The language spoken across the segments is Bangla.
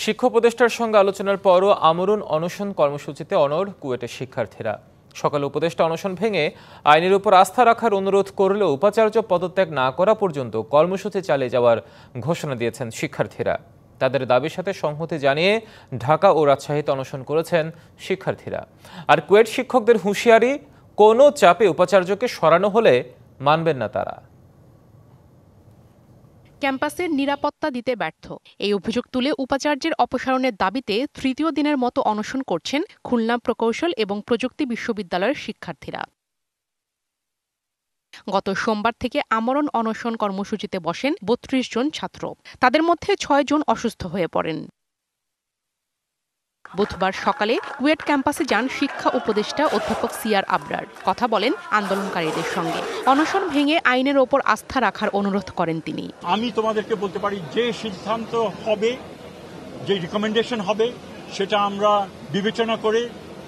শিক্ষা উপদেষ্টার সঙ্গে আলোচনার পরও আমরণ অনশন কর্মসূচিতে অনড় কুয়েটের শিক্ষার্থীরা। সকালে উপদেষ্টা অনশন ভেঙে আইনের উপর আস্থা রাখার অনুরোধ করলেও উপাচার্য পদত্যাগ না করা পর্যন্ত কর্মসূচি চালিয়ে যাওয়ার ঘোষণা দিয়েছেন শিক্ষার্থীরা। তাদের দাবির সাথে সংহতি জানিয়ে ঢাকা ও রাজশাহীতে অনশন করেছেন শিক্ষার্থীরা। আর কুয়েট শিক্ষকদের হুঁশিয়ারি, কোনো চাপে উপাচার্যকে সরানো হলে মানবেন না তারা। ক্যাম্পাসের নিরাপত্তা দিতে ব্যর্থ, এই অভিযোগ তুলে উপাচার্যের অপসারণের দাবিতে তৃতীয় দিনের মতো অনশন করছেন খুলনা প্রকৌশল এবং প্রযুক্তি বিশ্ববিদ্যালয়ের শিক্ষার্থীরা। গত সোমবার থেকে আমরণ অনশন কর্মসূচিতে বসেন ৩২ জন ছাত্র। তাদের মধ্যে ৬ জন অসুস্থ হয়ে পড়েন। বুধবার সকালে কুয়েট ক্যাম্পাসে যান শিক্ষা উপদেষ্টা অধ্যাপক সিআর আবরার। কথা বলেন আন্দোলনকারীদের সঙ্গে। অনশন ভেঙে আইনের ওপর আস্থা রাখার অনুরোধ করেন তিনি। আমি তোমাদেরকে বলতে পারি, যে সিদ্ধান্ত হবে, যে রিকমেন্ডেশন হবে, সেটা আমরা বিবেচনা করে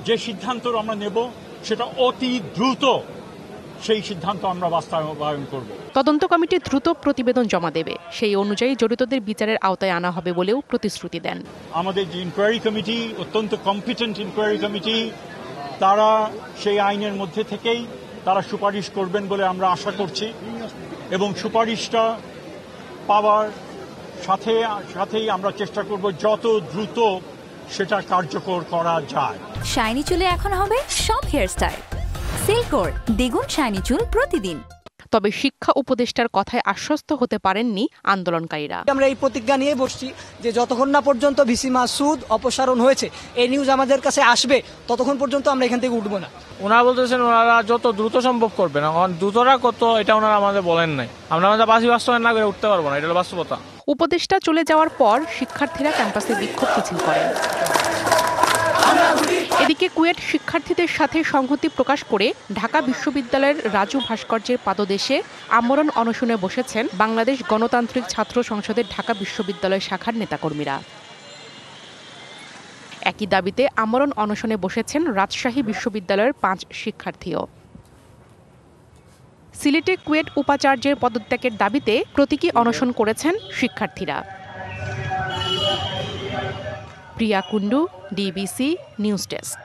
যে সিদ্ধান্ত আমরা নেব সেটা অতি দ্রুত সেই সিদ্ধান্ত আমরা বাস্তবায়ন করব। তদন্ত কমিটি দ্রুত প্রতিবেদন জমা দেবে, সেই অনুযায়ী জড়িতদের বিচারের আওতায় আনা হবে বলেও প্রতিশ্রুতি দেন। আমাদের যে ইনকোয়ারি কমিটি, অত্যন্ত কম্পিটেন্ট ইনকোয়ারি কমিটি, তারা সেই আইনের মধ্যে থেকেই তারা সুপারিশ করবেন বলে আমরা আশা করছি এবং সুপারিশটা পাওয়ার সাথেই আমরা চেষ্টা করব যত দ্রুত সেটা কার্যকর করা যায়। শাইনি চুলে এখন হবে সব হেয়ারস্টাইল। সিল্কোর দ্বিগুণ শাইনি চুল প্রতিদিন। তবে শিক্ষা উপদেষ্টার কথায় আশ্বস্ত হতে পারেননি আন্দোলনকারীরা। আমরা এই প্রতিজ্ঞা নিয়ে বসছি যে যতক্ষণ না পর্যন্ত ভিসি মাসুদ অপসারণ হয়েছে, এই নিউজ আমাদের কাছে আসবে, ততক্ষণ পর্যন্ত আমরা এখান থেকে উঠবো না। ওনারা বলতেছেন ওনারা যত দ্রুত সম্ভব করবেন, এখন দ্রুতরা কত এটা ওনারা আমাদের বলেন নাই। আমরা আমাদের বাস্তবায়ন না করে উঠতে পারবো না, এটা হলো বাস্তবতা। উপদেষ্টা চলে যাওয়ার পর শিক্ষার্থীরা ক্যাম্পাসে বিক্ষোভ মিছিল করেন। এদিকে কুয়েট শিক্ষার্থীদের সাথে সংহতি প্রকাশ করে ঢাকা বিশ্ববিদ্যালয়ের রাজু ভাস্কর্যের পাদদেশে আমরণ অনশনে বসেছেন বাংলাদেশ গণতান্ত্রিক ছাত্র সংসদের ঢাকা বিশ্ববিদ্যালয় শাখার নেতাকর্মীরা। একই দাবিতে আমরণ অনশনে বসেছেন রাজশাহী বিশ্ববিদ্যালয়ের ৫ শিক্ষার্থীও। সিলেটে কুয়েট উপাচার্যের পদত্যাগের দাবিতে প্রতীকী অনশন করেছেন শিক্ষার্থীরা। প্রিয়া কুন্ডু, ডিবিসি নিউজ ডেস্ক।